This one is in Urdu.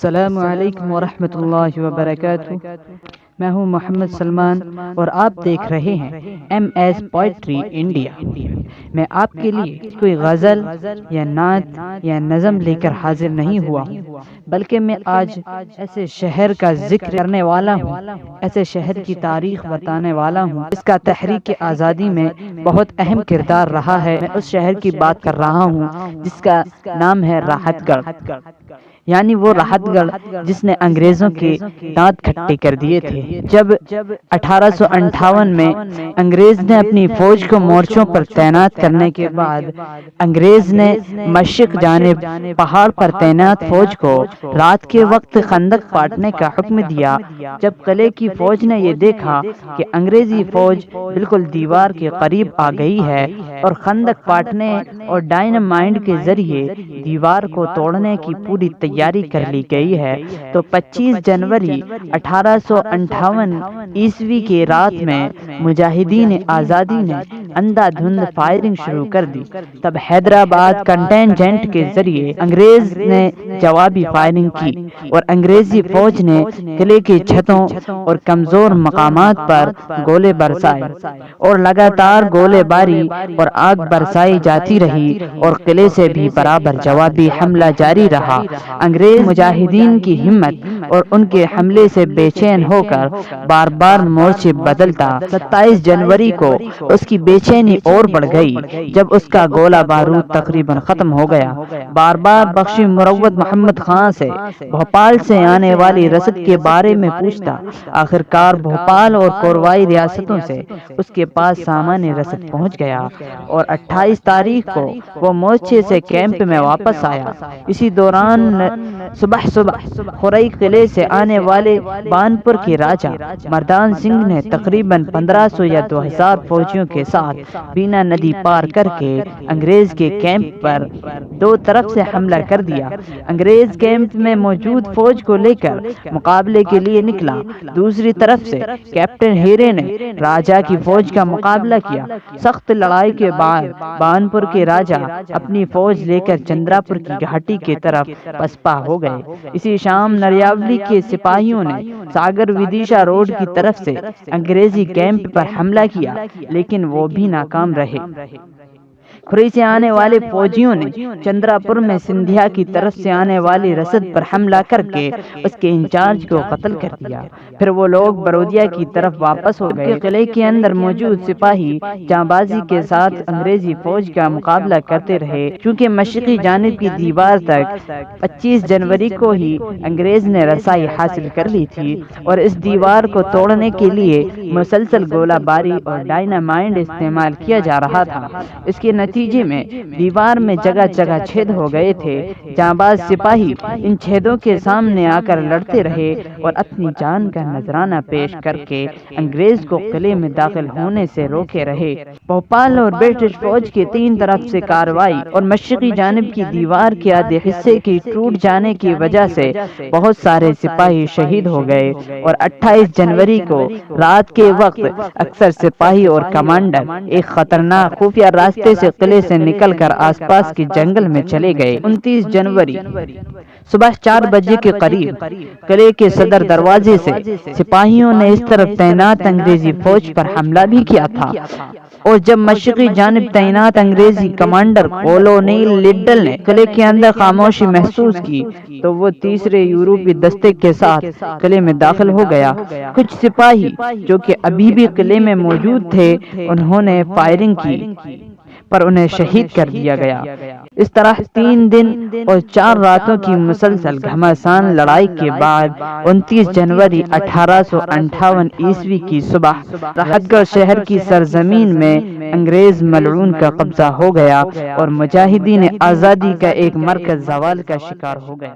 السلام علیکم ورحمۃ اللہ وبرکاتہ۔ میں ہوں محمد سلمان اور آپ دیکھ رہے ہیں ایم ایس پوئٹری انڈیا۔ میں آپ کے لیے کوئی غزل یا نعت یا نظم لے کر حاضر نہیں ہوا ہوں، بلکہ میں آج ایسے شہر کا ذکر کرنے والا ہوں، ایسے شہر کی تاریخ بتانے والا ہوں جس کا تحریک آزادی میں بہت اہم کردار رہا ہے۔ میں اس شہر کی بات کر رہا ہوں جس کا نام ہے راحت گڑھ، یعنی وہ راحت گڑھ جس نے انگریزوں کے دانت کھٹے کر دیے تھے۔ جب 1858 میں انگریز نے اپنی فوج کو مورچوں پر تعینات کرنے کے بعد انگریز نے مشرق جانب پہاڑ پر تعینات فوج کو رات کے وقت خندق پاٹنے کا حکم دیا۔ جب قلعے کی فوج نے یہ دیکھا کہ انگریزی فوج بالکل دیوار کے قریب آ گئی ہے اور خندق پاٹنے اور ڈائنامائٹ کے ذریعے دیوار کو توڑنے کی پوری تیاری کر لی گئی ہے، تو 25 جنوری 1858 عیسوی کے رات میں مجاہدین آزادی نے اندھا دھند فائرنگ شروع کر دی۔ تب حیدرآباد کنٹینجنٹ کے ذریعے انگریز نے جوابی فائرنگ کی اور انگریزی فوج نے قلعے کی چھتوں اور کمزور مقامات پر گولے برسائے اور لگاتار گولے باری اور آگ برسائی جاتی رہی اور قلعے سے بھی برابر جوابی حملہ جاری رہا۔ انگریز مجاہدین کی ہمت اور ان کے حملے سے بے چین ہو کر بار بار مورچے بدلتا۔ 27 جنوری کو اس کی بے چینی اور بڑھ گئی جب اس کا گولہ بارود تقریباً ختم ہو گیا۔ بار بار بخشی مروت محمد خان سے بھوپال سے آنے والی رسد کے بارے میں پوچھتا۔ آخر کار بھوپال اور کوروائی ریاستوں سے اس کے پاس سامان رسد پہنچ گیا اور 28 تاریخ کو وہ مورچے سے کیمپ میں واپس آیا۔ اسی دوران صبح خورئی قلعے سے آنے والے بانپور کے راجہ مردان سنگھ نے تقریباً 1500 یا 2000 فوجیوں کے ساتھ بینا ندی پار کر کے انگریز کے کیمپ پر دو طرف سے حملہ کر دیا۔ انگریز کیمپ میں موجود فوج کو لے کر مقابلے کے لیے نکلا۔ دوسری طرف سے کیپٹن ہیرے نے راجہ کی فوج کا مقابلہ کیا۔ سخت لڑائی کے بعد بانپور کے راجہ اپنی فوج لے کر چندراپور کی گھاٹی کی طرف پسپا ہو گئے۔ اسی شام نریاولی کے سپاہیوں نے ساگر ودیشا روڈ کی طرف سے انگریزی کیمپ پر حملہ کیا، لیکن وہ بھی ناکام رہے۔ کھوری سے آنے والے فوجیوں نے چندراپور میں سندھیا کی طرف سے آنے والی رسد پر حملہ کر کے اس کے انچارج کو قتل کر دیا۔ پھر وہ لوگ برودیا کی طرف واپس ہو گئے۔ قلعے کے اندر موجود سپاہی جاں بازی کے ساتھ انگریزی فوج کا مقابلہ کرتے رہے، چونکہ مشرقی جانب کی دیوار تک 25 جنوری کو ہی انگریز نے رسائی حاصل کر لی تھی اور اس دیوار کو توڑنے کے لیے مسلسل گولہ باری اور ڈائنامائٹ استعمال کیا جا رہا تھا۔ اس کے نتیجے میں دیوار میں جگہ جگہ چھید ہو گئے تھے۔ جانباز سپاہی ان چھیدوں کے سامنے آ کر لڑتے رہے اور اپنی جان کا نذرانہ پیش کر کے انگریز کو قلعے میں داخل ہونے سے روکے رہے۔ بھوپال اور برٹش فوج کی 3 طرف سے کارروائی اور مشرقی جانب کی دیوار کے آدھے حصے کی ٹوٹ جانے کی وجہ سے بہت سارے سپاہی شہید ہو گئے اور 28 جنوری کو رات کے وقت اکثر سپاہی اور کمانڈر ایک خطرناک خفیہ راستے سے قلعے سے نکل کر آس پاس کے جنگل میں چلے گئے۔ 29 جنوری صبح 4 بجے کے قریب قلعے کے صدر دروازے سے سپاہیوں نے اس طرف تعینات انگریزی فوج پر حملہ بھی کیا تھا، اور جب مشرقی جانب تعینات انگریزی کمانڈر کولونیل لڈل نے قلعے کے اندر خاموشی محسوس کی تو وہ تیسرے یورپی دستے کے ساتھ قلعے میں داخل ہو گیا۔ کچھ سپاہی جو کہ ابھی بھی قلعے میں موجود تھے انہوں نے فائرنگ کی پر انہیں شہید کر دیا گیا۔ اس طرح 3 دن اور 4 راتوں کی مسلسل گھمسان لڑائی کے بعد 29 جنوری 1858 عیسوی کی صبح راحت گڑھ شہر کی سرزمین میں انگریز ملعون کا قبضہ ہو گیا اور مجاہدین آزادی کا ایک مرکز زوال کا شکار ہو گیا۔